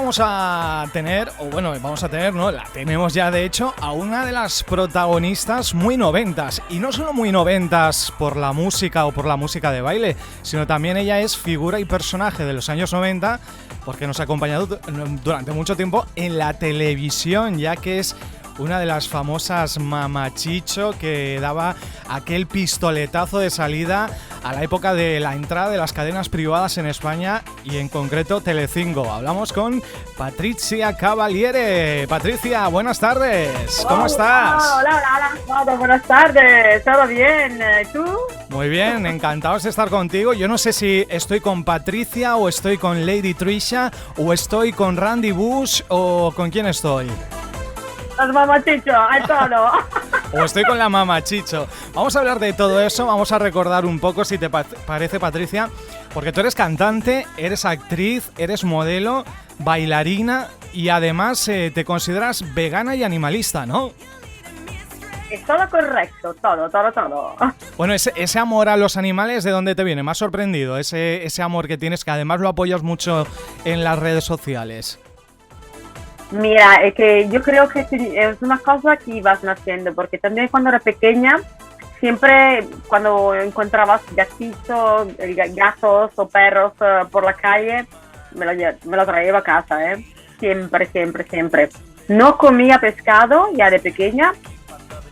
vamos a tener, no, la tenemos ya de hecho, a una de las protagonistas muy noventas. Y no solo muy noventas por la música o por la música de baile, sino también ella es figura y personaje de los años 90, porque nos ha acompañado durante mucho tiempo en la televisión, ya que es una de las famosas Mamachicho que daba aquel pistoletazo de salida a la época de la entrada de las cadenas privadas en España y en concreto Telecinco. Hablamos con Patricia Cavaliere. Patricia, buenas tardes. ¿Cómo estás? Hola. Buenas tardes. ¿Todo bien? ¿Y tú? Muy bien, encantados de estar contigo. Yo no sé si estoy con Patricia o estoy con Lady Trisha o estoy con Randy Bush o con quién estoy. Las Mamachicho, hay todo. O estoy con la Mamachicho. Vamos a hablar de todo eso, vamos a recordar un poco, si te parece, Patricia, porque tú eres cantante, eres actriz, eres modelo, bailarina y además te consideras vegana y animalista, ¿no? Es todo correcto, todo. Bueno, ese amor a los animales, ¿de dónde te viene? Me ha sorprendido ese amor que tienes, que además lo apoyas mucho en las redes sociales. Mira, es que yo creo que es una cosa que vas naciendo, porque también cuando era pequeña, siempre cuando encontrabas gatos o perros por la calle, me lo traía a casa, ¿eh? Siempre. No comía pescado ya de pequeña,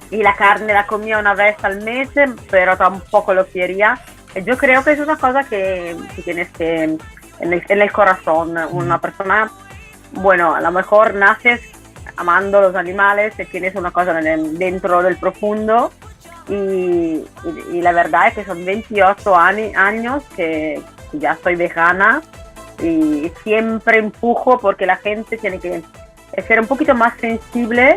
y la carne la comía una vez al mes, pero tampoco lo quería. Yo creo que es una cosa que tienes que en el corazón, una persona. Bueno, a lo mejor naces amando los animales, tienes una cosa dentro del profundo y la verdad es que son 28 años que ya soy vegana y siempre empujo porque la gente tiene que ser un poquito más sensible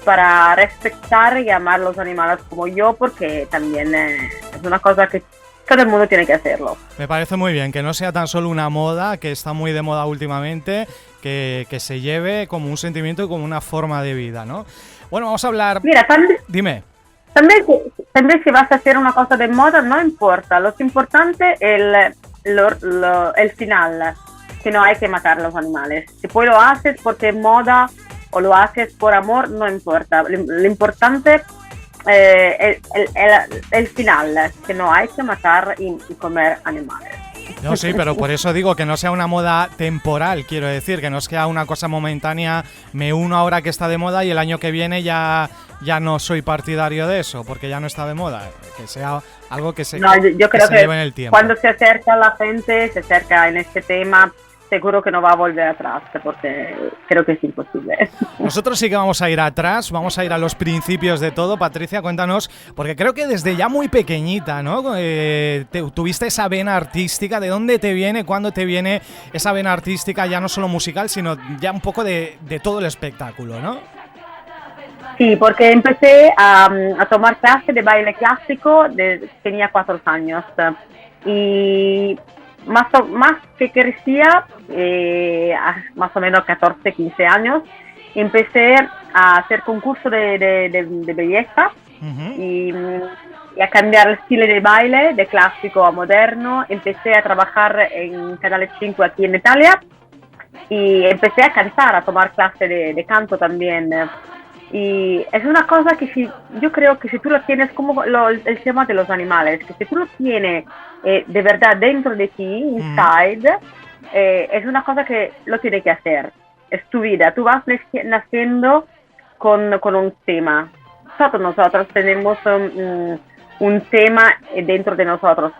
para respetar y amar los animales como yo, porque también es una cosa que todo el mundo tiene que hacerlo. Me parece muy bien, que no sea tan solo una moda, que está muy de moda últimamente, que se lleve como un sentimiento y como una forma de vida, ¿no? Bueno, vamos a hablar... Mira, Dime. También si vas a hacer una cosa de moda, no importa. Lo importante es el final, que no hay que matar a los animales. Si pues lo haces porque es moda o lo haces por amor, no importa. Lo importante el final, que no hay que matar y comer animales. No, sí, pero por eso digo que no sea una moda temporal, quiero decir, que no sea una cosa momentánea, me uno ahora que está de moda y el año que viene ya no soy partidario de eso, porque ya no está de moda, que sea algo que se, yo creo que lleve en el tiempo. Cuando se acerca la gente, se acerca en este tema, seguro que no va a volver atrás, porque creo que es imposible. Nosotros sí que vamos a ir atrás, vamos a ir a los principios de todo. Patricia, cuéntanos, porque creo que desde ya muy pequeñita, ¿no? Tuviste esa vena artística. ¿De dónde te viene, cuándo te viene esa vena artística, ya no solo musical, sino ya un poco de todo el espectáculo, ¿no? Sí, porque empecé a tomar clases de baile clásico, tenía 4 años, y más que crecía, más o menos 14, 15 años, empecé a hacer concurso de belleza y a cambiar el estilo de baile, de clásico a moderno. Empecé a trabajar en Canal 5 aquí en Italia y empecé a cantar, a tomar clase de canto también. Y es una cosa que yo creo que si tú lo tienes como el tema de los animales, que si tú lo tienes de verdad dentro de ti, inside, es una cosa que lo tienes que hacer. Es tu vida. Tú vas naciendo con un tema. Todos nosotros tenemos un tema dentro de nosotros.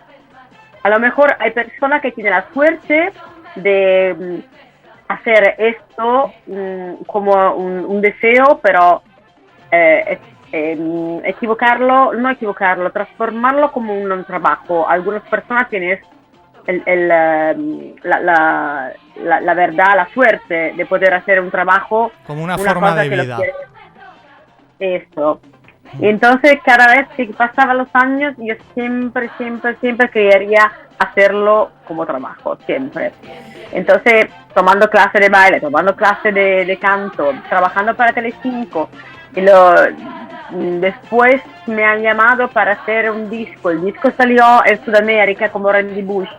A lo mejor hay personas que tienen la suerte de hacer esto como un deseo, pero transformarlo como un trabajo. Algunas personas tienen la verdad, la suerte de poder hacer un trabajo como una forma de vida. Esto. Y entonces cada vez que pasaban los años yo siempre quería hacerlo como trabajo, siempre. Entonces tomando clase de baile, tomando clase de canto, trabajando para Telecinco, y después me han llamado para hacer un disco. El disco salió en Sudamérica como Randy Bush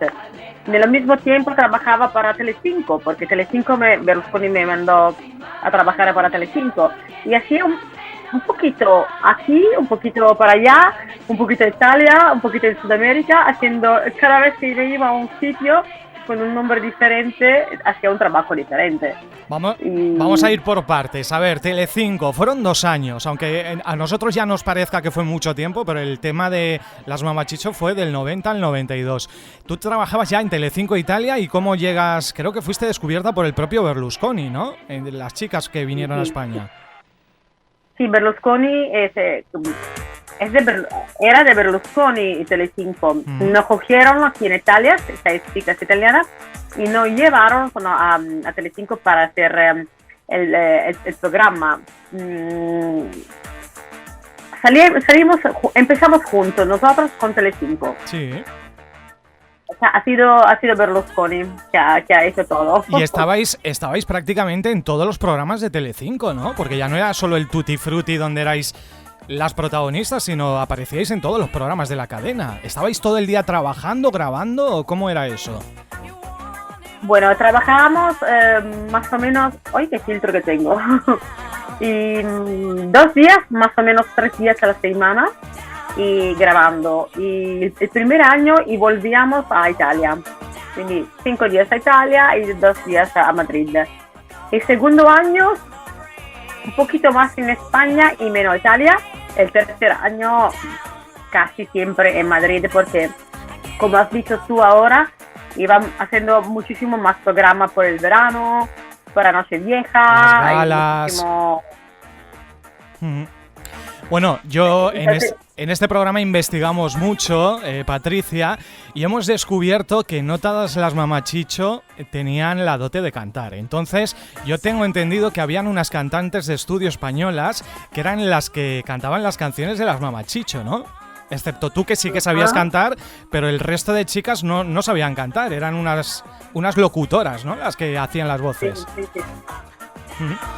al mismo tiempo trabajaba para Telecinco, porque Telecinco Berlusconi me mandó a trabajar para Telecinco. Y hacía un poquito aquí, un poquito para allá, un poquito de Italia, un poquito de Sudamérica, haciendo, cada vez que iba a un sitio con un nombre diferente, hacía un trabajo diferente. Vamos a ir por partes. A ver, Telecinco, fueron 2 años, aunque a nosotros ya nos parezca que fue mucho tiempo, pero el tema de las Mamachicho fue del 90 al 92. Tú trabajabas ya en Telecinco Italia y cómo llegas, creo que fuiste descubierta por el propio Berlusconi, ¿no? Las chicas que vinieron a España. Sí, Berlusconi era de Berlusconi y Telecinco. Nos cogieron aquí en Italia, 6 chicas italianas, y nos llevaron a Telecinco para hacer el programa. Empezamos juntos, nosotros con Telecinco. Sí. O sea, ha sido Berlusconi que ha hecho todo. Y estabais prácticamente en todos los programas de Telecinco, ¿no? Porque ya no era solo el Tutti Frutti donde erais las protagonistas, sino aparecíais en todos los programas de la cadena. ¿Estabais todo el día trabajando, grabando o cómo era eso? Bueno, trabajábamos más o menos... ¡Ay, qué filtro que tengo! Y 2 días, más o menos 3 días a la semana, y grabando. Y el primer año y volvíamos a Italia. Quindi 5 días a Italia y 2 días a Madrid. El segundo año, un poquito más en España y menos Italia. El tercer año, casi siempre en Madrid, porque, como has dicho tú ahora, iban haciendo muchísimo más programas por el verano, para Nochevieja. Las galas. Bueno, yo en este programa investigamos mucho, Patricia, y hemos descubierto que no todas las Mamachicho tenían la dote de cantar. Entonces, yo tengo entendido que habían unas cantantes de estudio españolas que eran las que cantaban las canciones de las Mamachicho, ¿no? Excepto tú, que sí que sabías cantar, pero el resto de chicas no sabían cantar, eran unas locutoras, ¿no? Las que hacían las voces.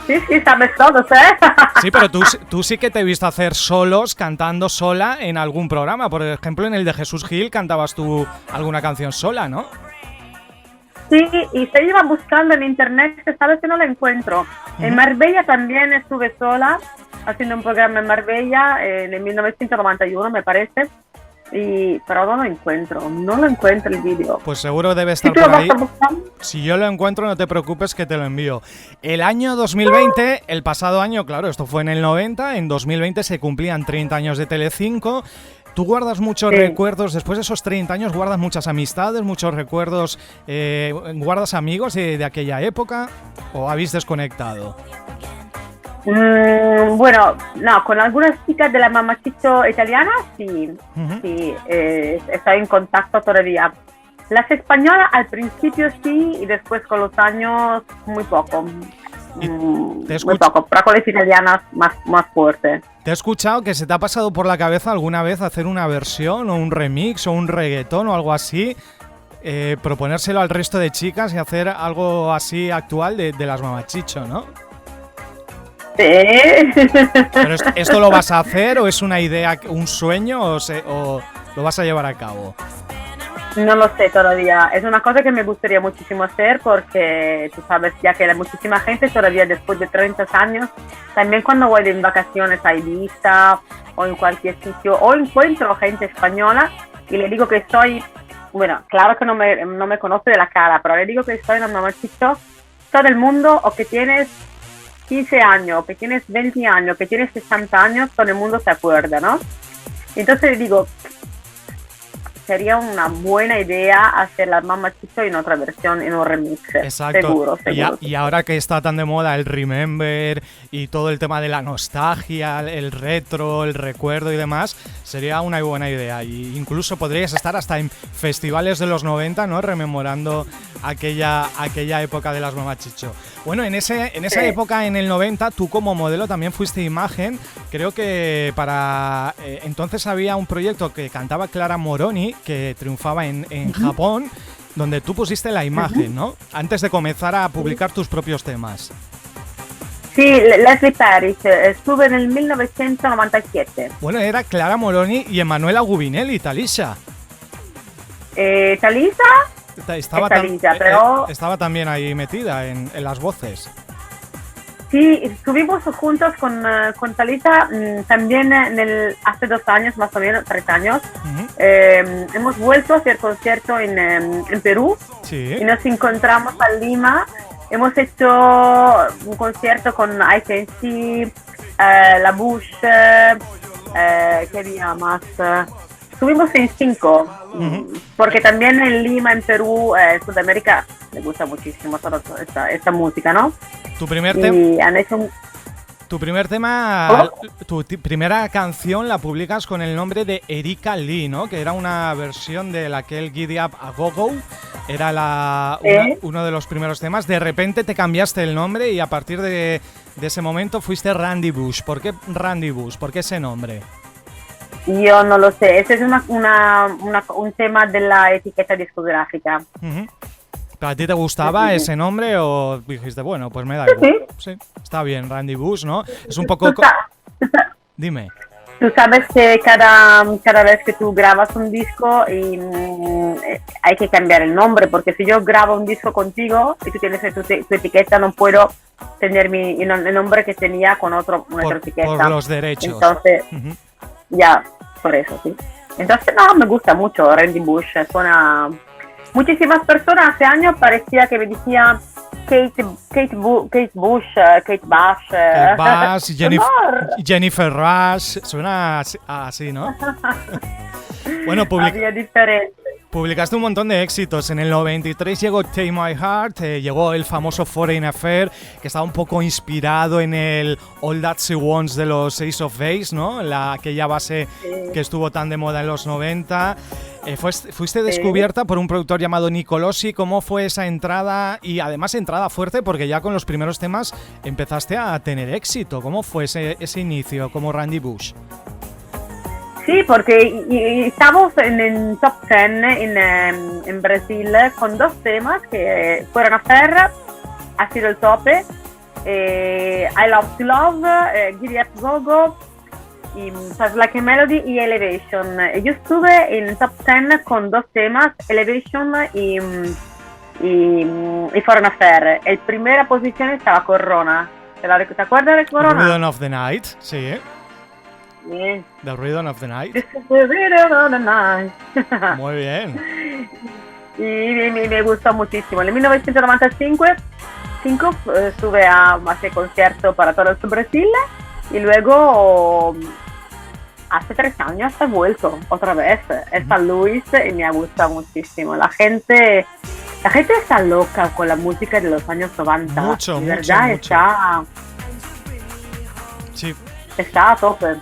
Sí, sabes todos, ¿eh? Sí, pero tú sí que te he visto hacer solos, cantando sola en algún programa. Por ejemplo, en el de Jesús Gil cantabas tú alguna canción sola, ¿no? Sí, y se iba buscando en internet, sabes que no la encuentro. En Marbella también estuve sola, haciendo un programa en Marbella en 1991, me parece. Pero no lo encuentro el vídeo. Pues seguro debe estar por ahí. Si yo lo encuentro, no te preocupes que te lo envío. El año 2020, el pasado año, claro, esto fue en el 90, en 2020 se cumplían 30 años de Telecinco. ¿Tú guardas muchos recuerdos, después de esos 30 años, guardas muchas amistades, muchos recuerdos, guardas amigos de aquella época o habéis desconectado? Bueno, no, con algunas chicas de la Mamachicho italiana sí, estoy en contacto todavía. Las españolas al principio sí, y después con los años muy poco. Muy poco, pero con las italianas más fuerte. ¿Te he escuchado que se te ha pasado por la cabeza alguna vez hacer una versión o un remix o un reggaetón o algo así? Proponérselo al resto de chicas y hacer algo así actual de las Mamachicho, ¿no? Sí. ¿Pero esto lo vas a hacer o es una idea, un sueño o lo vas a llevar a cabo? No lo sé todavía. Es una cosa que me gustaría muchísimo hacer porque tú sabes ya que hay muchísima gente todavía después de 30 años. También cuando voy de vacaciones a Ibiza o en cualquier sitio o encuentro gente española y le digo que soy, bueno, claro que no me conoce de la cara, pero le digo que soy una Mamachicho, todo el mundo, o que tienes 15 años, que tienes 20 años, que tienes 60 años, todo el mundo se acuerda, ¿no? Entonces le digo, sería una buena idea hacer la Mamachicho en otra versión, en un remix. Exacto. Seguro. Y ahora que está tan de moda el Remember y todo el tema de la nostalgia, el retro, el recuerdo y demás, sería una buena idea. Y incluso podrías estar hasta en festivales de los 90, ¿no? Rememorando aquella época de las Mamachicho. Bueno, en esa época, en el 90, tú como modelo también fuiste imagen. Creo que para... entonces había un proyecto que cantaba Clara Moroni, que triunfaba en Japón, donde tú pusiste la imagen, ¿no? Antes de comenzar a publicar tus propios temas. Sí, Leslie Paris, estuve en el 1997. Bueno, era Clara Moroni y Emanuela Gubinelli, Talisha. Talisa, Estaba, pero estaba también ahí metida en las voces. Sí, estuvimos juntos con Thalita también hace 2 años, más o menos, 3 años. Uh-huh. Hemos vuelto a hacer concierto en Perú, sí. Y nos encontramos en Lima. Hemos hecho un concierto con I Can See, La Bush, ¿qué había más? Estuvimos en 5, porque también en Lima, en Perú, Sudamérica, me gusta muchísimo toda esta música, ¿no? Tu primer tema. Han hecho Tu primer tema, tu primera canción la publicas con el nombre de Erika Lee, ¿no? Que era una versión de aquel Giddy Up a Go-Go. Era uno de los primeros temas. De repente te cambiaste el nombre y a partir de ese momento fuiste Randy Bush. ¿Por qué Randy Bush? ¿Por qué ese nombre? Yo no lo sé. Ese es un tema de la etiqueta discográfica. Uh-huh. ¿A ti te gustaba ese nombre o dijiste, bueno, pues me da igual? Sí, está bien, Randy Bush, ¿no? Es un poco... Dime. Tú sabes que cada vez que tú grabas un disco hay que cambiar el nombre, porque si yo grabo un disco contigo y tú tienes tu etiqueta, no puedo tener el nombre que tenía con otra etiqueta. Por los derechos. Entonces, ya, por eso, sí. Entonces, no, me gusta mucho Randy Bush, suena... Muchísimas personas hace años parecía que me decían Kate Bush, Kate Bush, Jennifer Rush, suena así, ¿no? Bueno, había diferente. Publicaste un montón de éxitos. En el 93 llegó Take My Heart, llegó el famoso Foreign Affair, que estaba un poco inspirado en el All That She Wants de los Ace of Base, ¿no? Aquella base que estuvo tan de moda en los 90. Fuiste descubierta por un productor llamado Nicolosi. ¿Cómo fue esa entrada? Y además entrada fuerte, porque ya con los primeros temas empezaste a tener éxito. ¿Cómo fue ese inicio como Randy Bush? Sí, porque estamos en el top 10 en Brasil con 2 temas que fueron a hacer, ha sido el tope, I Love to Love, Giddy Up Go Go, y Just Like a Melody y Elevation. Yo estuve en el top 10 con 2 temas, Elevation y Foreign Affair. En primera posición estaba Corona. ¿Te acuerdas de Corona? The Rhythm of the Night, sí. Bien. The Rhythm of the Night. This is the rhythm of the night. Muy bien. Y me gustó muchísimo. En 1995 estuve a hacer concierto para todo Brasil y luego hace 3 años he vuelto otra vez en San Luis y me ha gustado muchísimo. La gente está loca con la música de los años 90. Mucho, de verdad, mucho. Está a tope.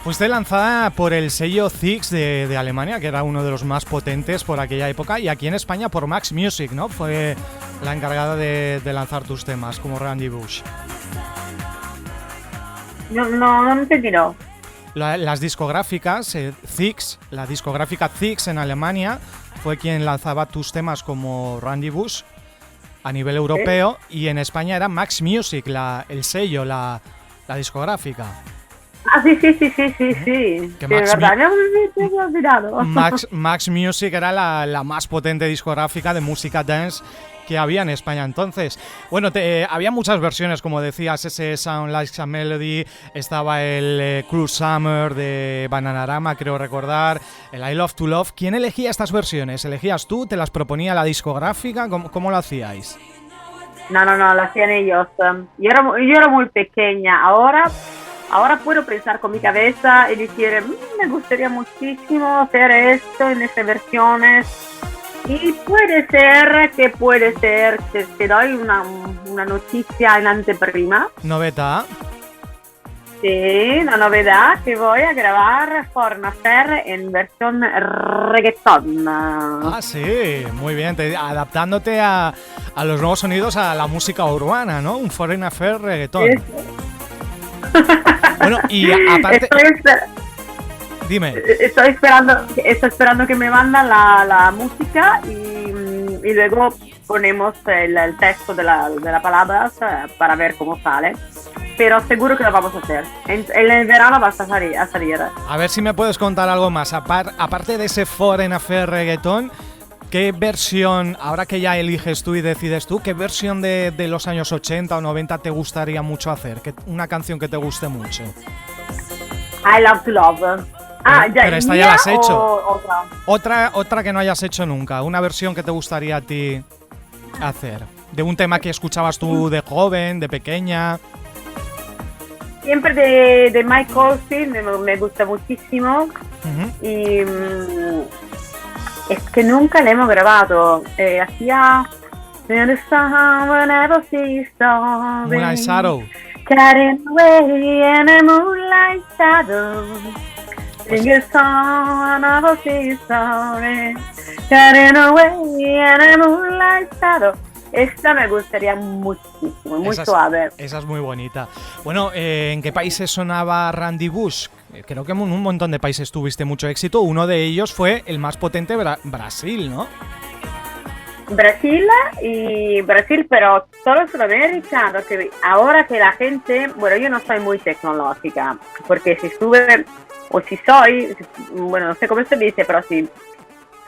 Fuiste lanzada por el sello Zix de Alemania, que era uno de los más potentes por aquella época, y aquí en España por Max Music, ¿no? Fue la encargada de lanzar tus temas, como Randy Bush. No entendí, no. Las discográficas, Zix, la discográfica Zix en Alemania, fue quien lanzaba tus temas como Randy Bush a nivel europeo, y en España era Max Music, el sello, la discográfica. Ah, sí. Que Max verdad, me he olvidado. Max Music era la más potente discográfica de música dance que había en España entonces. Bueno, había muchas versiones, como decías, ese Sound Like a Melody, estaba el Cruel Summer de Bananarama, creo recordar, el I Love to Love. ¿Quién elegía estas versiones? ¿Elegías tú? ¿Te las proponía la discográfica? ¿Cómo lo hacíais? No, lo hacían ellos. Yo era muy pequeña. Ahora puedo pensar con mi cabeza y decir, me gustaría muchísimo hacer esto en estas versiones. Y puede ser que te doy una noticia en anteprima. ¿Novedad? Sí, una novedad, que voy a grabar Foreign Affair en versión reggaetón. Ah, sí, muy bien, adaptándote a los nuevos sonidos, a la música urbana, ¿no? Un Foreign Affair reggaetón. Sí. Bueno, y aparte... Dime. Estoy esperando que me mandan la música y luego ponemos el texto de las palabras para ver cómo sale. Pero seguro que lo vamos a hacer. En el verano va a salir. A ver si me puedes contar algo más. Aparte de ese Foreign Affair reggaetón, ¿qué versión, ahora que ya eliges tú y decides tú, qué versión de los años 80 o 90 te gustaría mucho hacer? Una canción que te guste mucho. I Love to Love. Pero esta ya la has hecho. Otra. Otra que no hayas hecho nunca. Una versión que te gustaría a ti hacer. De un tema que escuchabas tú de joven, de pequeña. Siempre de Mike Oldfield me gusta muchísimo. Y es que nunca le hemos grabado. Hacía Moonlight Shadow. Carrying away in a moonlight shadow. Sing a song, I will see sorry. Carrying away in a moonlight shadow. Esta me gustaría muchísimo, muy suave. Esa es muy bonita. Bueno, ¿en qué países sonaba Randy Bush? Creo que en un montón de países tuviste mucho éxito. Uno de ellos fue el más potente, Brasil, ¿no? Brasil, pero solo Sudamérica, porque ahora que la gente, bueno, yo no soy muy tecnológica, porque si estuve, o si soy, bueno, no sé cómo se dice, pero si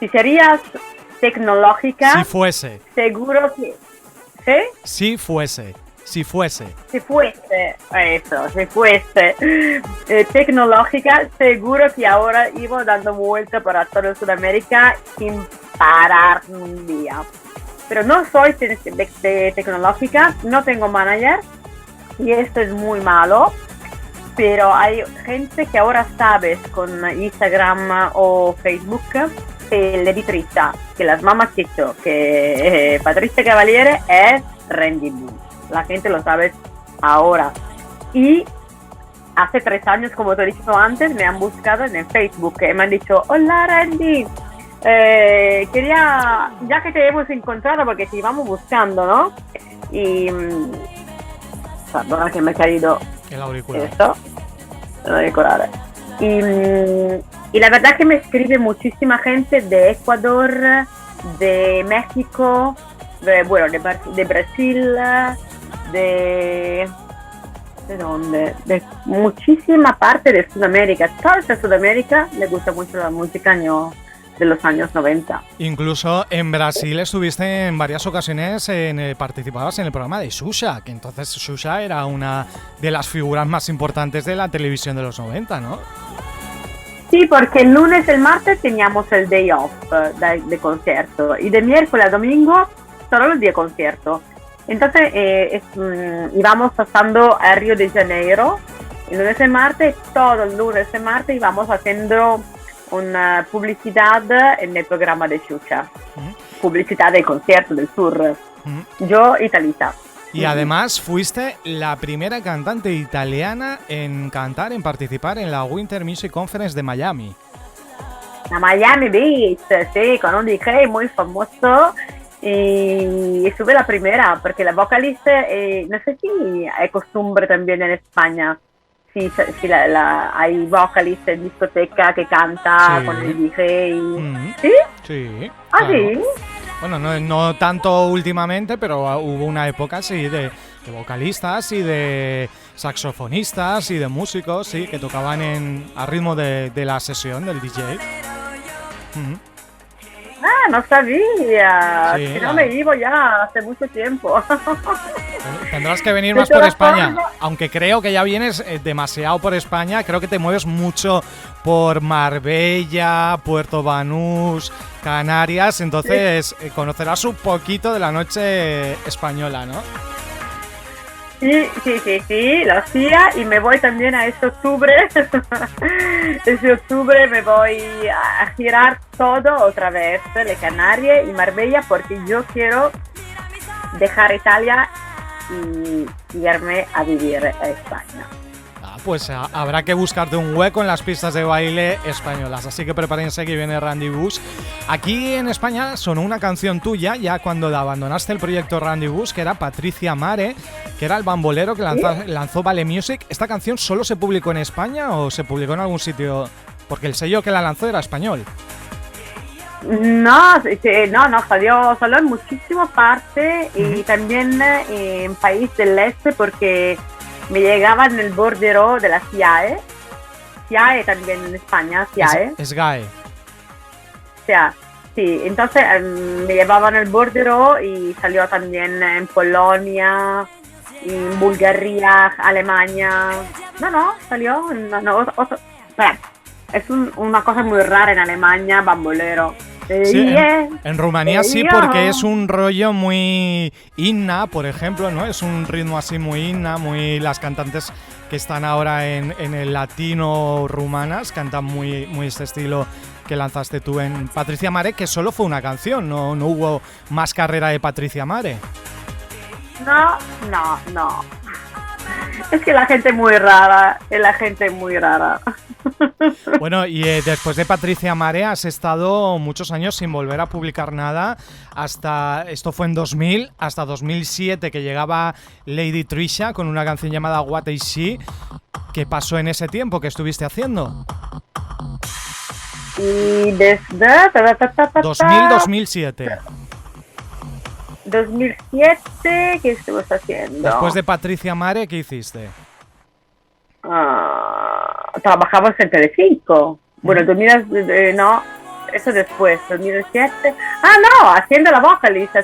serías tecnológica, si fuese, seguro que, ¿sí? Si fuese tecnológica, seguro que ahora iba dando vuelta para toda Sudamérica sin parar un día. Pero no soy tecnológica, no tengo manager y esto es muy malo. Pero hay gente que ahora sabes con Instagram o Facebook que le ditrita, que las mamás dicho que Patricia Cavaliere es Randy Bush. La gente lo sabe ahora. Y hace 3 años, como te he dicho antes, me han buscado en Facebook y me han dicho: hola Randy, quería, ya que te hemos encontrado, porque te íbamos buscando, ¿no? Y perdona que me ha caído el auricular. Esto, el auricular. Y la verdad que me escribe muchísima gente de Ecuador, de México, de Brasil, de dónde, de muchísima parte de Sudamérica. Toda Sudamérica le gusta mucho la música de los años 90. Incluso en Brasil estuviste en varias ocasiones, participabas en el programa de Xuxa, que entonces Xuxa era una de las figuras más importantes de la televisión de los 90, ¿no? Sí, porque el lunes y el martes teníamos el day off de concierto y de miércoles a domingo solo el día de concierto. Entonces íbamos pasando a Río de Janeiro el lunes y martes, todo el lunes y martes íbamos haciendo una publicidad en el programa de Xuxa. Publicidad del concierto del sur. Yo y Talita. Y además fuiste la primera cantante italiana en participar en la Winter Music Conference de Miami. La Miami Beach, sí, con un DJ muy famoso. Y estuve la primera, porque la vocalista, no sé si hay costumbre también en España. Sí, hay vocalista en discoteca que canta con el DJ. ¿Sí? Sí. ¿Ah, claro. sí? Bueno, no tanto últimamente, pero hubo una época, sí, de vocalistas y de saxofonistas y de músicos, sí, que tocaban a ritmo de la sesión del DJ. Ah, no sabía. Sí, que no me iba ya hace mucho tiempo. Tendrás que venir más por España. Aunque creo que ya vienes demasiado por España. Creo que te mueves mucho por Marbella, Puerto Banús, Canarias. Entonces conocerás un poquito de la noche española, ¿no? Sí, lo hacía y me voy también a este octubre. Este octubre me voy a girar todo otra vez, de Canarias y Marbella, porque yo quiero dejar Italia y irme a vivir a España. Pues habrá que buscarte un hueco en las pistas de baile españolas, así que prepárense que viene Randy Bush. Aquí en España sonó una canción tuya ya cuando abandonaste el proyecto Randy Bush, que era Patricia Mare, que era el bambolero que lanzó Vale Music. ¿Esta canción solo se publicó en España o se publicó en algún sitio? Porque el sello que la lanzó era español. No, salió en muchísimas partes y también en países del este, porque me llegaba en el bordero de la SIAE. SIAE también en España, SIAE. Es GAE. O sea, Sí, entonces me llevaban el bordero y salió también en Polonia, en Bulgaria, Alemania. No, salió espera, es una cosa muy rara en Alemania, bambolero. Sí, en Rumanía sí, porque es un rollo muy inna, por ejemplo, ¿no? Es un ritmo así muy inna, muy... Las cantantes que están ahora en el latino rumanas cantan muy este estilo que lanzaste tú en Patricia Mare, que solo fue una canción, no hubo más carrera de Patricia Mare. No. Es que la gente es muy rara, Bueno, y después de Patricia Mare has estado muchos años sin volver a publicar nada, esto fue en 2000, hasta 2007 que llegaba Lady Trisha con una canción llamada What I See. ¿Qué pasó en ese tiempo? ¿Qué estuviste haciendo? Y desde 2000-2007. 2007, ¿qué estuvimos haciendo? Después de Patricia Mare, ¿qué hiciste? Trabajamos en Telecinco. Bueno, 2000, no, eso después, 2007. No, haciendo la vocalist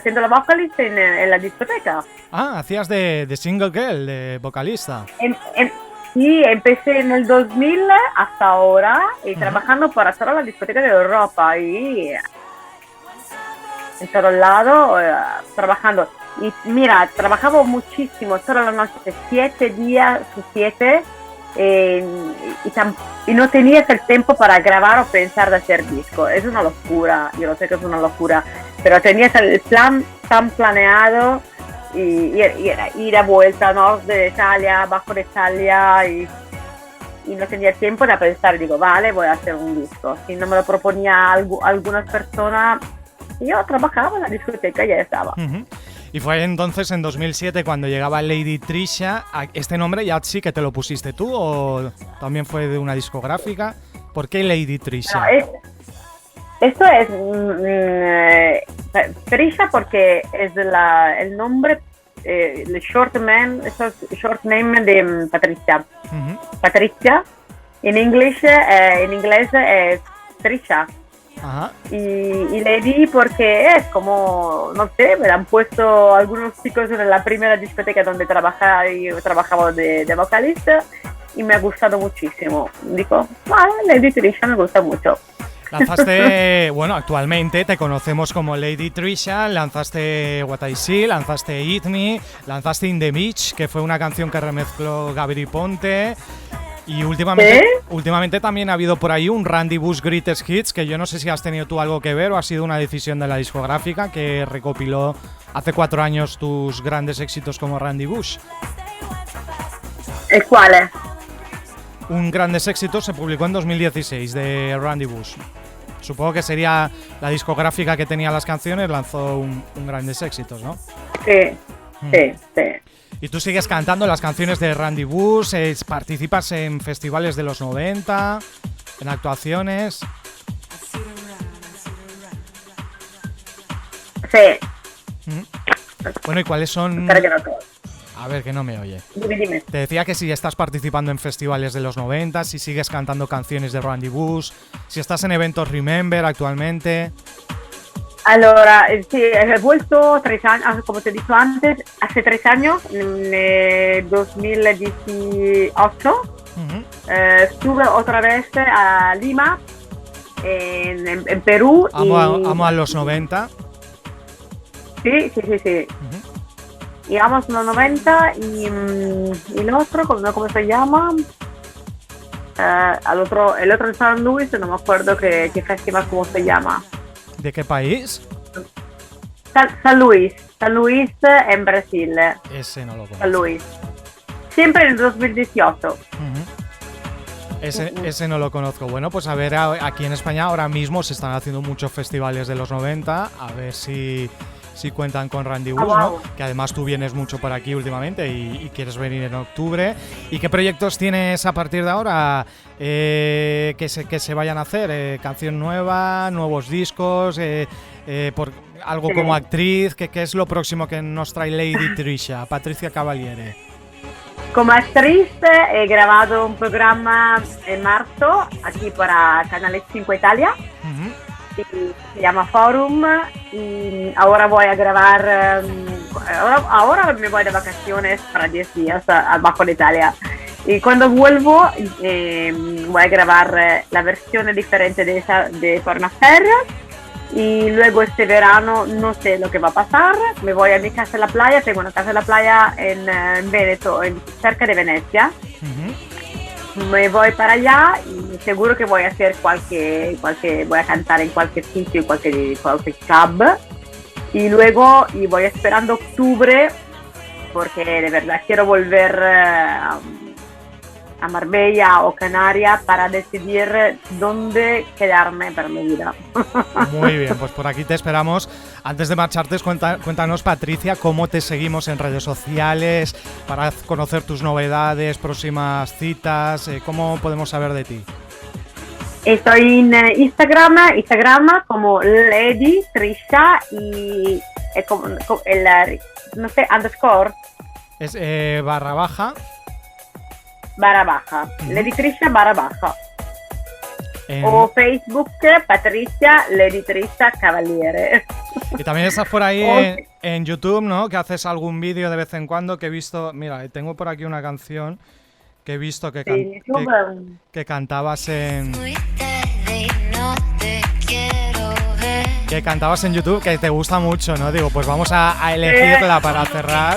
en la discoteca. Hacías de single girl, de vocalista. Sí, empecé en el 2000 hasta ahora y trabajando para toda la discoteca de Europa y en todos lados trabajando. Y mira, trabajaba muchísimo, toda la noche, 7 días, 7, y no tenías el tiempo para grabar o pensar de hacer disco. Es una locura, yo lo sé que es una locura, pero tenías el plan tan planeado y ir a vuelta, norte de Italia, bajo de Italia, y no tenía tiempo de pensar. Digo, vale, voy a hacer un disco. Si no me lo proponía algunas personas, yo trabajaba en la discoteca y ya estaba. Y fue entonces en 2007 cuando llegaba Lady Trisha. ¿Este nombre ya sí que te lo pusiste tú o también fue de una discográfica? ¿Por qué Lady Trisha? No, esto es Trisha porque es el nombre, el short name de Patricia. Patricia en inglés es Trisha. Ajá. Y Lady porque es como, no sé, me han puesto algunos chicos en la primera discoteca donde trabajaba de vocalista y me ha gustado muchísimo. Digo, vale, Lady Trisha me gusta mucho. Lanzaste, bueno, actualmente te conocemos como Lady Trisha, lanzaste What I See, lanzaste Eat Me, lanzaste In The Beach, que fue una canción que remezcló Gabri Ponte. Y últimamente también ha habido por ahí un Randy Bush Greatest Hits, que yo no sé si has tenido tú algo que ver o ha sido una decisión de la discográfica que recopiló hace 4 años tus grandes éxitos como Randy Bush. ¿Cuál es? Un Grandes Éxitos se publicó en 2016 de Randy Bush. Supongo que sería la discográfica que tenía las canciones, lanzó un Grandes Éxitos, ¿no? Sí. Y tú sigues cantando las canciones de Randy Bush, participas en festivales de los 90, en actuaciones. Sí. Bueno, ¿y cuáles son...? Espera que no todo. A ver, que no me oye. Dime. Te decía que si estás participando en festivales de los 90, si sigues cantando canciones de Randy Bush, si estás en eventos Remember actualmente... Allora, sí, he vuelto 3 años, como te he dicho antes, hace 3 años, en 2018, estuve otra vez a Lima, en Perú. Amo a los 90. Sí. Y vamos a los 90 y el otro, ¿cómo se llama? El otro en San Luis, no me acuerdo qué festival, cómo se llama. ¿De qué país? San Luis en Brasil. Ese no lo conozco. San Luis. Siempre en 2018. Ese no lo conozco. Bueno, pues a ver, aquí en España ahora mismo se están haciendo muchos festivales de los 90. A ver si cuentan con Randy Bush, ¿no? Que además tú vienes mucho por aquí últimamente y quieres venir en octubre. ¿Y qué proyectos tienes a partir de ahora que se vayan a hacer? ¿Canción nueva? ¿Nuevos discos? Por algo como actriz? ¿Qué es lo próximo que nos trae Lady Trisha, Patricia Cavaliere? Como actriz he grabado un programa en marzo aquí para Canale 5 Italia. se llama Forum y ahora voy a grabar, ahora me voy de vacaciones para 10 días abajo de Italia. Y cuando vuelvo voy a grabar la versión diferente de Fornafer. Y luego este verano no sé lo que va a pasar, me voy a mi casa en la playa, tengo una casa en la playa en Veneto, cerca de Venecia. Me voy para allá y seguro que voy a hacer voy a cantar en cualquier sitio, cualquier club. Y luego voy esperando octubre porque de verdad quiero volver a Marbella o Canarias para decidir dónde quedarme para mi vida. Muy bien, pues por aquí te esperamos. Antes de marcharte, cuéntanos, Patricia, cómo te seguimos en redes sociales para conocer tus novedades, próximas citas, cómo podemos saber de ti. Estoy en Instagram como Lady Trisha y como no sé, underscore. Es barra baja. Lady Trisha barra baja. O Facebook Patricia Lady Trisha Cavaliere. Y también estás por ahí en YouTube, ¿no? Que haces algún vídeo de vez en cuando que he visto. Mira, tengo por aquí una canción que he visto que cantabas en. Que cantabas en YouTube, que te gusta mucho, ¿no? Digo, pues vamos a elegirla para cerrar.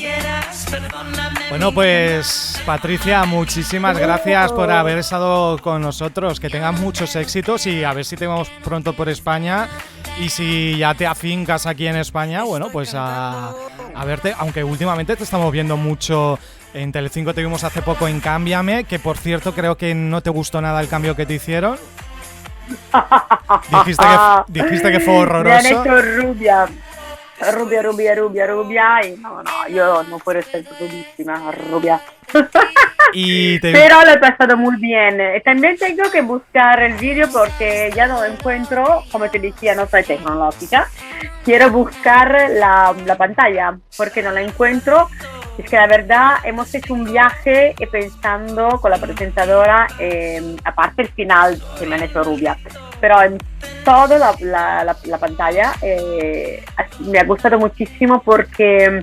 Bueno, pues Patricia, muchísimas gracias por haber estado con nosotros. Que tengas muchos éxitos y a ver si te vemos pronto por España. Y si ya te afincas aquí en España, bueno, pues a verte. Aunque últimamente te estamos viendo mucho en Telecinco, te vimos hace poco en Cámbiame, que por cierto creo que no te gustó nada el cambio que te hicieron. Dijiste que fue horroroso. Me han hecho rubia y no, yo no puedo ser rubísima, rubia. Pero lo he pasado muy bien. También tengo que buscar el vídeo porque ya no lo encuentro, como te decía, no soy tecnológica. Quiero buscar la pantalla porque no la encuentro. Es que la verdad hemos hecho un viaje pensando con la presentadora, aparte el final que me han hecho rubia, pero en toda la pantalla me ha gustado muchísimo porque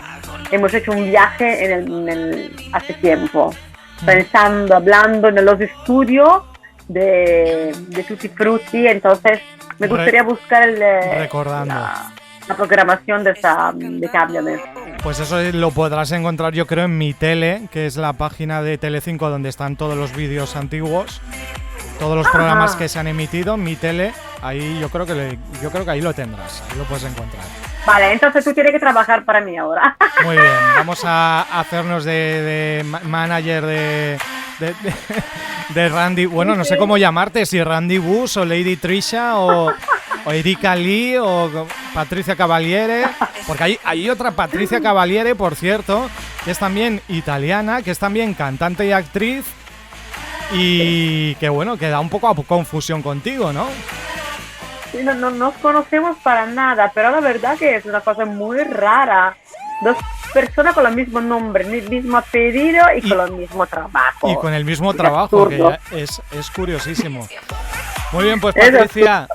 hemos hecho un viaje hace tiempo, pensando, hablando en los estudios de Tutti Frutti, entonces me gustaría buscar recordando la programación de Cámbiame. Pues eso lo podrás encontrar, yo creo, en Mi Tele, que es la página de Telecinco donde están todos los vídeos antiguos, todos los programas que se han emitido. Mi Tele, ahí yo creo que ahí lo tendrás, ahí lo puedes encontrar. Vale, entonces tú tienes que trabajar para mí ahora. Muy bien, vamos a hacernos de manager de Randy. Bueno, no sé cómo llamarte, si Randy Bush o Lady Trisha o Erika Lee o Patricia Cavaliere, porque hay otra Patricia Cavaliere, por cierto, que es también italiana, que es también cantante y actriz y que bueno, que da un poco a confusión contigo, ¿no? Sí, no nos conocemos para nada, pero la verdad que es una cosa muy rara. Dos personas con el mismo nombre, el mismo apellido y con el mismo trabajo. Y con el mismo trabajo, que ya es curiosísimo. Muy bien, pues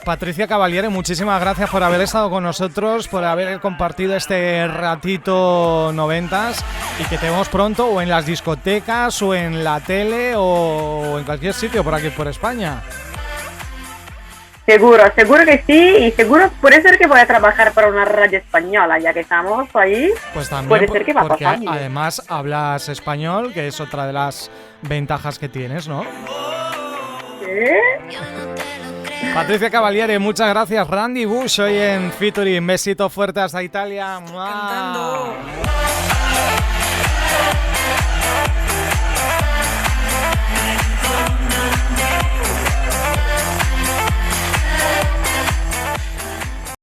Patricia Cavaliere, muchísimas gracias por haber estado con nosotros, por haber compartido este ratito noventas y que te vemos pronto o en las discotecas o en la tele o en cualquier sitio por aquí por España. Seguro que sí, y seguro puede ser que voy a trabajar para una radio española, ya que estamos ahí. Pues también, puede ser que va a porque pasar. Además hablas español, que es otra de las ventajas que tienes, ¿no? ¿Sí? Patricia Cavaliere, muchas gracias. Randy Bush hoy en Featuring. Besito fuerte hasta Italia. ¡Mua!